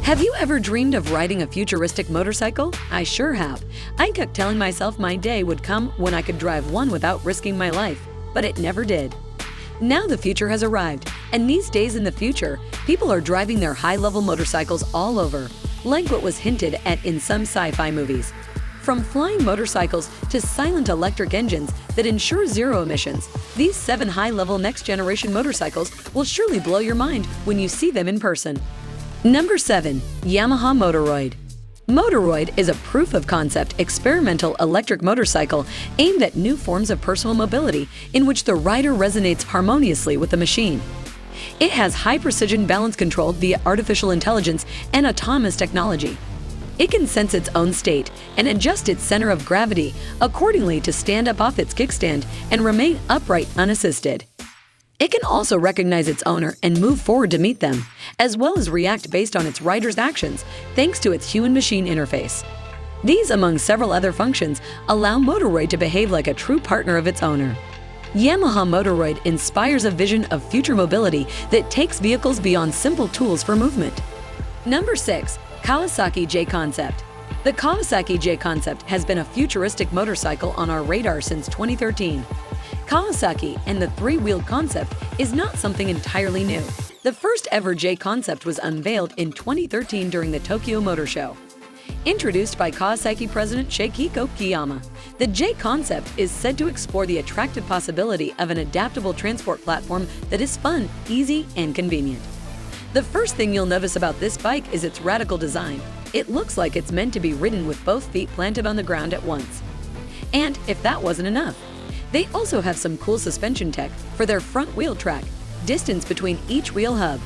Have you ever dreamed of riding a futuristic motorcycle? I sure have. I kept telling myself my day would come when I could drive one without risking my life, but it never did. Now the future has arrived, and these days in the future, people are driving their high-level motorcycles all over, like what was hinted at in some sci-fi movies. From flying motorcycles to silent electric engines that ensure zero emissions, these 7 high-level next-generation motorcycles will surely blow your mind when you see them in person. Number 7. YAMAHA MOTOROID. MOTOROID is a proof-of-concept experimental electric motorcycle aimed at new forms of personal mobility in which the rider resonates harmoniously with the machine. It has high-precision balance control via artificial intelligence and autonomous technology. It can sense its own state and adjust its center of gravity accordingly to stand up off its kickstand and remain upright unassisted. It can also recognize its owner and move forward to meet them, as well as react based on its rider's actions, thanks to its human-machine interface. These, among several other functions, allow MOTOROID to behave like a true partner of its owner. YAMAHA MOTOROID inspires a vision of future mobility that takes vehicles beyond simple tools for movement. Number 6. KAWASAKI J-Concept. The Kawasaki J-Concept has been a futuristic motorcycle on our radar since 2013. Kawasaki and the 3-wheeled concept is not something entirely new. The first ever J-Concept was unveiled in 2013 during the Tokyo Motor Show. Introduced by Kawasaki President Shoichiro Kiyama, the J-Concept is said to explore the attractive possibility of an adaptable transport platform that is fun, easy, and convenient. The first thing you'll notice about this bike is its radical design. It looks like it's meant to be ridden with both feet planted on the ground at once. And if that wasn't enough, they also have some cool suspension tech for their front wheel track, distance between each wheel hub.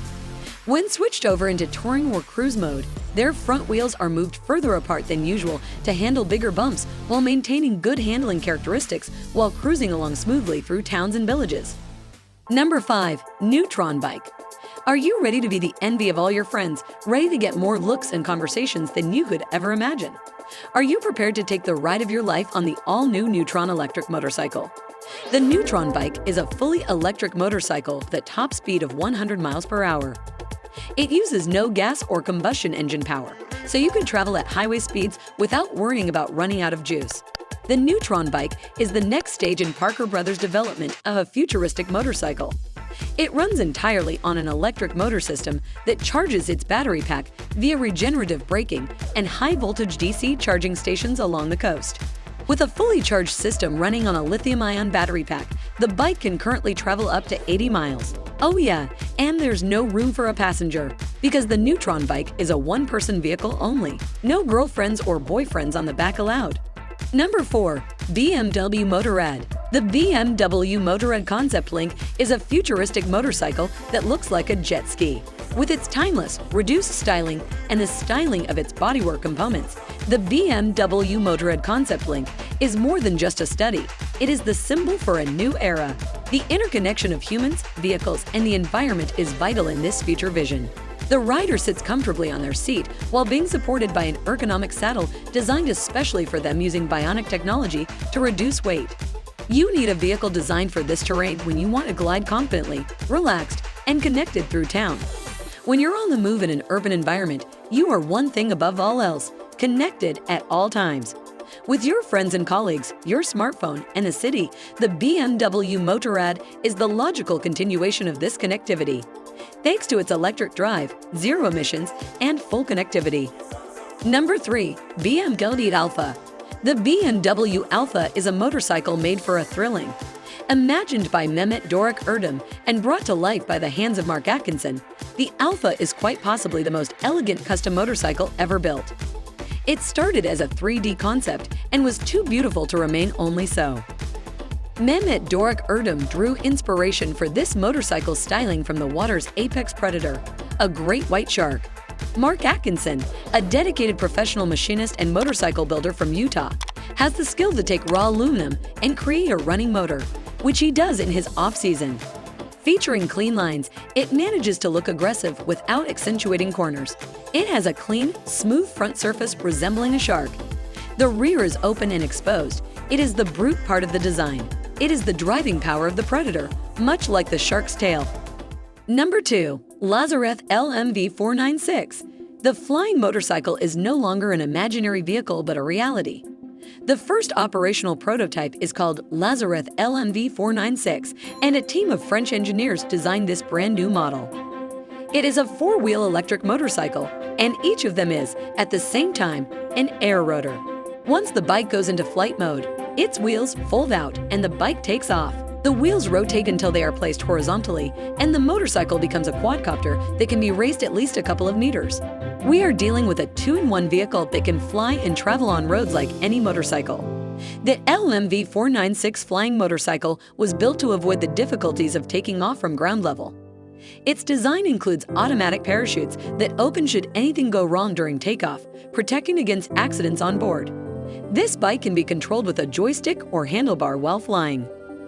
When switched over into touring or cruise mode, their front wheels are moved further apart than usual to handle bigger bumps while maintaining good handling characteristics while cruising along smoothly through towns and villages. Number 5. NEUTRON Bike. Are you ready to be the envy of all your friends, ready to get more looks and conversations than you could ever imagine? Are you prepared to take the ride of your life on the all-new NEUTRON electric motorcycle? The NEUTRON bike is a fully electric motorcycle with a top speed of 100 miles per hour. It uses no gas or combustion engine power, so you can travel at highway speeds without worrying about running out of juice. The NEUTRON bike is the next stage in Parker Brothers' development of a futuristic motorcycle. It runs entirely on an electric motor system that charges its battery pack via regenerative braking and high-voltage DC charging stations along the coast. With a fully charged system running on a lithium-ion battery pack, the bike can currently travel up to 80 miles. Oh yeah, and there's no room for a passenger, because the NEUTRON bike is a one-person vehicle only. No girlfriends or boyfriends on the back allowed. Number 4. BMW MOTORRAD. The BMW MOTORRAD Concept Link is a futuristic motorcycle that looks like a jet ski. With its timeless, reduced styling and the styling of its bodywork components, the BMW MOTORRAD Concept Link is more than just a study. It is the symbol for a new era. The interconnection of humans, vehicles, and the environment is vital in this future vision. The rider sits comfortably on their seat while being supported by an ergonomic saddle designed especially for them using bionic technology to reduce weight. You need a vehicle designed for this terrain when you want to glide confidently, relaxed, and connected through town. When you're on the move in an urban environment, you are one thing above all else, connected at all times. With your friends and colleagues, your smartphone, and the city, the BMW MOTORRAD is the logical continuation of this connectivity. Thanks to its electric drive, zero emissions, and full connectivity. Number 3. BMW Alpha. The BMW Alpha is a motorcycle made for a thrilling. Imagined by Mehmet Doruk Erdem and brought to life by the hands of Mark Atkinson, the Alpha is quite possibly the most elegant custom motorcycle ever built. It started as a 3D concept and was too beautiful to remain only so. Mehmet Doruk Erdem drew inspiration for this motorcycle styling from the water's apex predator, a great white shark. Mark Atkinson, a dedicated professional machinist and motorcycle builder from Utah, has the skill to take raw aluminum and create a running motor, which he does in his off-season. Featuring clean lines, it manages to look aggressive without accentuating corners. It has a clean, smooth front surface resembling a shark. The rear is open and exposed. It is the brute part of the design. It is the driving power of the predator, much like the shark's tail. Number 2. LAZARETH LMV496. The flying motorcycle is no longer an imaginary vehicle but a reality. The first operational prototype is called LAZARETH LMV496, and a team of French engineers designed this brand new model. It is a four-wheel electric motorcycle, and each of them is, at the same time, an air rotor. Once the bike goes into flight mode, its wheels fold out and the bike takes off. The wheels rotate until they are placed horizontally, and the motorcycle becomes a quadcopter that can be raised at least a couple of meters. We are dealing with a two-in-one vehicle that can fly and travel on roads like any motorcycle. The LMV496 flying motorcycle was built to avoid the difficulties of taking off from ground level. Its design includes automatic parachutes that open should anything go wrong during takeoff, protecting against accidents on board. This bike can be controlled with a joystick or handlebar while flying.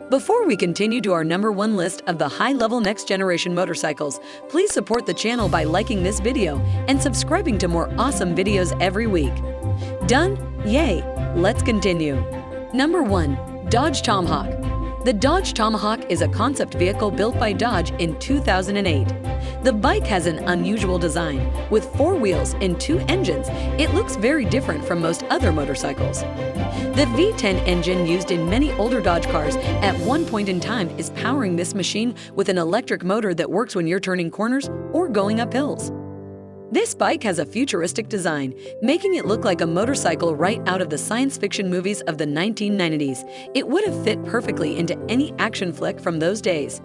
Before we continue to our #1 list of the high-level next-generation motorcycles, please support the channel by liking this video and subscribing to more awesome videos every week. Done? Yay! Let's continue. Number 1. Dodge Tomahawk. The Dodge Tomahawk is a concept vehicle built by Dodge in 2008. The bike has an unusual design. With 4 wheels and 2 engines, it looks very different from most other motorcycles. The V10 engine used in many older Dodge cars at one point in time is powering this machine with an electric motor that works when you're turning corners or going up hills. This bike has a futuristic design, making it look like a motorcycle right out of the science fiction movies of the 1990s. It would have fit perfectly into any action flick from those days.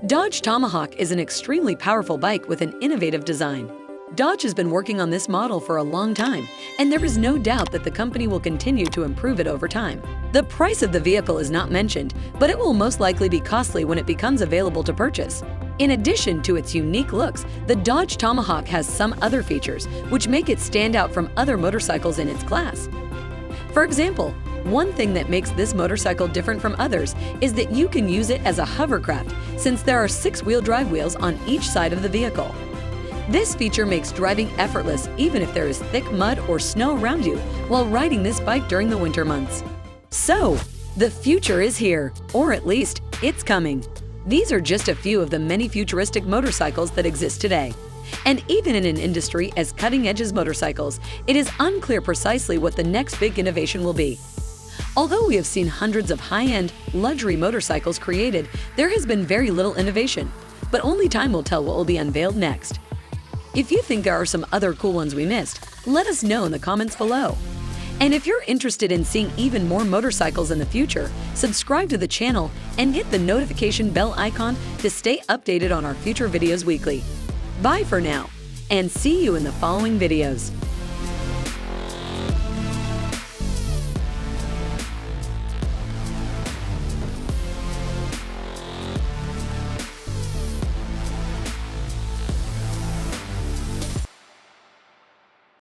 Dodge Tomahawk is an extremely powerful bike with an innovative design. Dodge has been working on this model for a long time, and there is no doubt that the company will continue to improve it over time. The price of the vehicle is not mentioned, but it will most likely be costly when it becomes available to purchase. In addition to its unique looks, the Dodge Tomahawk has some other features which make it stand out from other motorcycles in its class. For example, one thing that makes this motorcycle different from others is that you can use it as a hovercraft, since there are 6 drive wheels on each side of the vehicle. This feature makes driving effortless even if there is thick mud or snow around you while riding this bike during the winter months. So, the future is here, or at least, it's coming. These are just a few of the many futuristic motorcycles that exist today. And even in an industry as cutting-edge as motorcycles, it is unclear precisely what the next big innovation will be. Although we have seen hundreds of high-end, luxury motorcycles created, there has been very little innovation, but only time will tell what will be unveiled next. If you think there are some other cool ones we missed, let us know in the comments below. And if you're interested in seeing even more motorcycles in the future, subscribe to the channel and hit the notification bell icon to stay updated on our future videos weekly. Bye for now, and see you in the following videos.